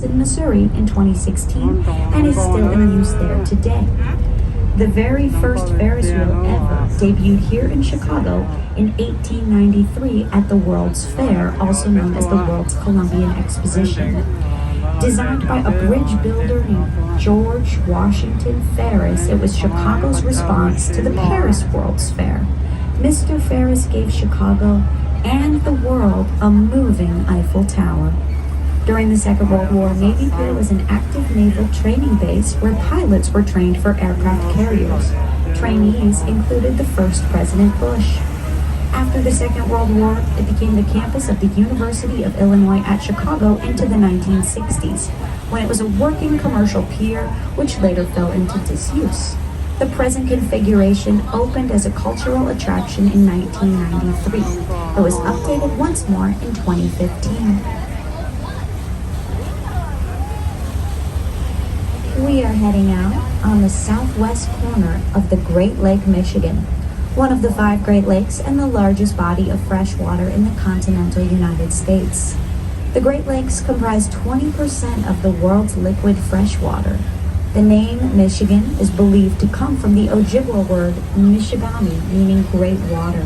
in Missouri in 2016 and is still in use there today. The very first Ferris wheel ever debuted here in Chicago in 1893 at the World's Fair, also known as the World's Columbian Exposition. Designed by a bridge builder named George Washington Ferris, it was Chicago's response to the Paris World's Fair. Mr. Ferris gave Chicago and the world a moving Eiffel Tower. During the Second World War, Navy Pier was an active naval training base where pilots were trained for aircraft carriers. Trainees included the first President Bush. After the Second World War, it became the campus of the University of Illinois at Chicago into the 1960s, when it was a working commercial pier, which later fell into disuse. The present configuration opened as a cultural attraction in 1993. It was updated once more in 2015. We are heading out on the southwest corner of the Great Lake, Michigan, one of the 5 Great Lakes and the largest body of fresh water in the continental United States. The Great Lakes comprise 20% of the world's liquid fresh water. The name Michigan is believed to come from the Ojibwa word Michigami, meaning great water.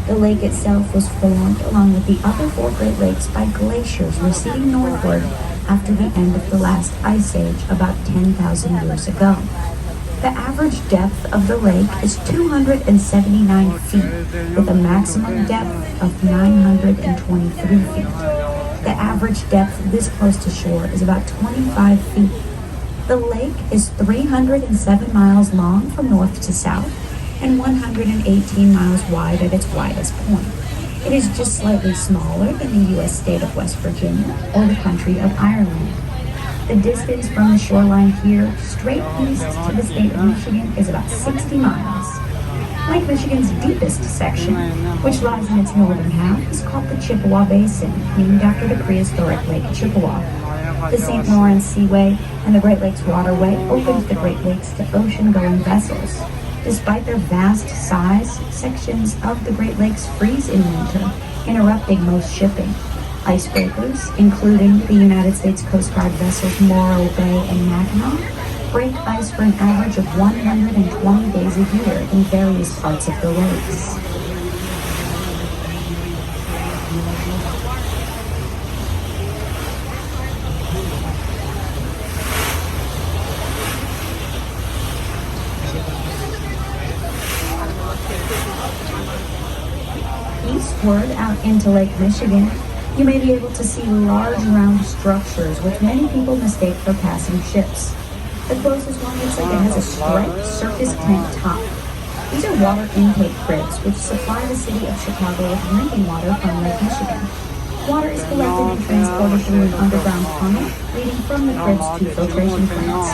The lake itself was formed along with the other 4 Great Lakes by glaciers receding northward after the end of the last ice age about 10,000 years ago. The average depth of the lake is 279 feet, with a maximum depth of 923 feet. The average depth this close to shore is about 25 feet. The lake is 307 miles long from north to south and 118 miles wide at its widest point. It is just slightly smaller than the U.S. state of West Virginia or the country of Ireland. The distance from the shoreline here straight east to the state of Michigan is about 60 miles. Lake Michigan's deepest section, which lies in its northern half, is called the Chippewa Basin, named after the prehistoric Lake Chippewa. The St. Lawrence Seaway and the Great Lakes Waterway opened the Great Lakes to ocean-going vessels. Despite their vast size, sections of the Great Lakes freeze in winter, interrupting most shipping. Icebreakers, including the United States Coast Guard vessels Morro Bay and Mackinac, break ice for an average of 120 days a year in various parts of the lakes. Eastward out into Lake Michigan, you may be able to see large round structures which many people mistake for passing ships. The closest one looks like it has a striped circus tent top. These are water intake cribs which supply the city of Chicago with drinking water from Lake Michigan. Water is collected and transported through an underground tunnel leading from the cribs to filtration plants.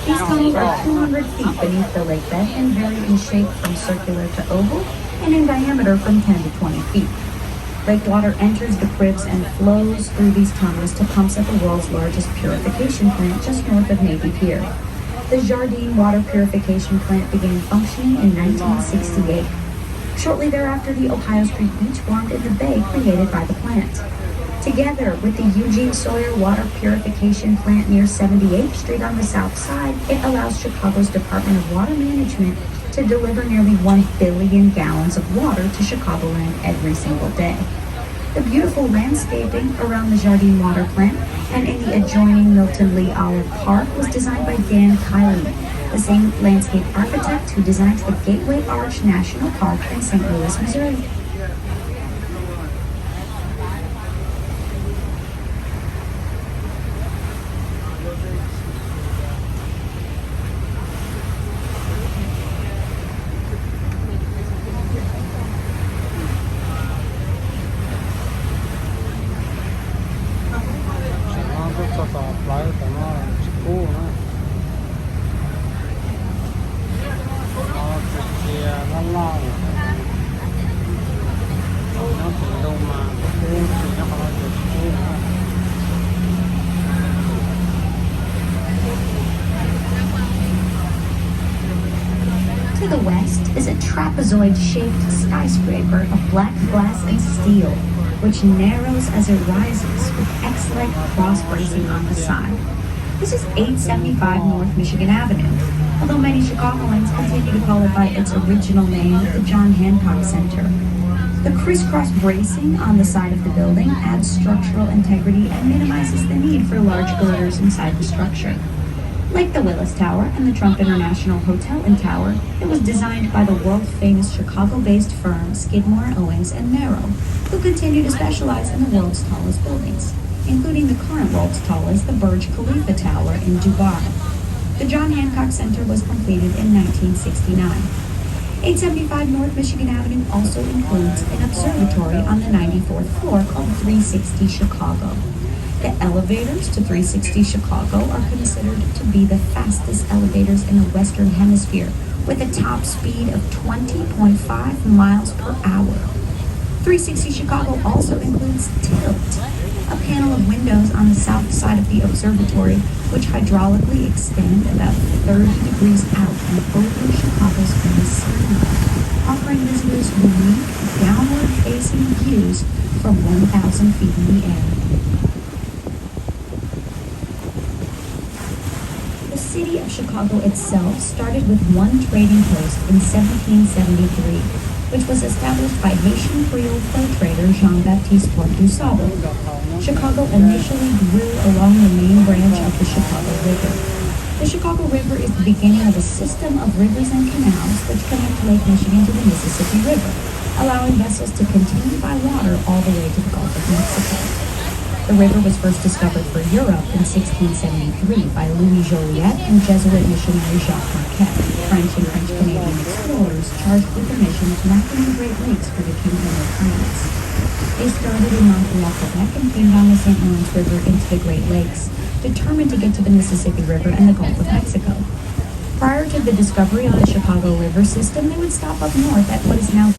These tunnels are 200 feet beneath the lake bed and vary in shape from circular to oval and in diameter from 10 to 20 feet. Lake water enters the cribs and flows through these tunnels to pumps at the world's largest purification plant just north of Navy Pier. The Jardine Water Purification Plant began functioning in 1968. Shortly thereafter, the Ohio Street Beach formed in the bay created by the plant. Together with the Eugene Sawyer Water Purification Plant near 78th Street on the south side, it allows Chicago's Department of Water Management to deliver nearly 1 billion gallons of water to Chicagoland every single day. The beautiful landscaping around the Jardine Water Plant and in the adjoining Milton Lee Olive Park was designed by Dan Kiley, the same landscape architect who designed the Gateway Arch National Park in St. Louis, Missouri. To the west is a trapezoid-shaped skyscraper of black glass and steel, which narrows as it rises with looks like cross bracing on the side. This is 875 North Michigan Avenue, although many Chicagoans continue to call it by its original name, the John Hancock Center. The crisscross bracing on the side of the building adds structural integrity and minimizes the need for large girders inside the structure. Like the Willis Tower and the Trump International Hotel and Tower, it was designed by the world-famous Chicago-based firm Skidmore, Owings & Merrill, who continue to specialize in the world's tallest buildings, including the current world's tallest, the Burj Khalifa Tower in Dubai. The John Hancock Center was completed in 1969. 875 North Michigan Avenue also includes an observatory on the 94th floor called 360 Chicago. The elevators to 360 Chicago are considered to be the fastest elevators in the Western Hemisphere, with a top speed of 20.5 miles per hour. 360 Chicago also includes Tilt, a panel of windows on the south side of the observatory, which hydraulically extend about 30 degrees out and over Chicago's famous skyline, offering visitors unique downward-facing views from 1,000 feet in the air. The city of Chicago itself started with one trading post in 1773, which was established by Haitian Creole fur trader Jean-Baptiste du Sable. Chicago initially grew along the main branch of the Chicago River. The Chicago River is the beginning of a system of rivers and canals which connect Lake Michigan to the Mississippi River, allowing vessels to continue by water all the way to the Gulf of Mexico. The river was first discovered for Europe in 1673 by Louis Joliet and Jesuit missionary Jacques Marquette, French and French-Canadian explorers charged with the mission of mapping the Great Lakes for the Kingdom of France. They started in Montreal, Quebec, and came down the St. Lawrence River into the Great Lakes, determined to get to the Mississippi River and the Gulf of Mexico. Prior to the discovery of the Chicago River system, they would stop up north at what is now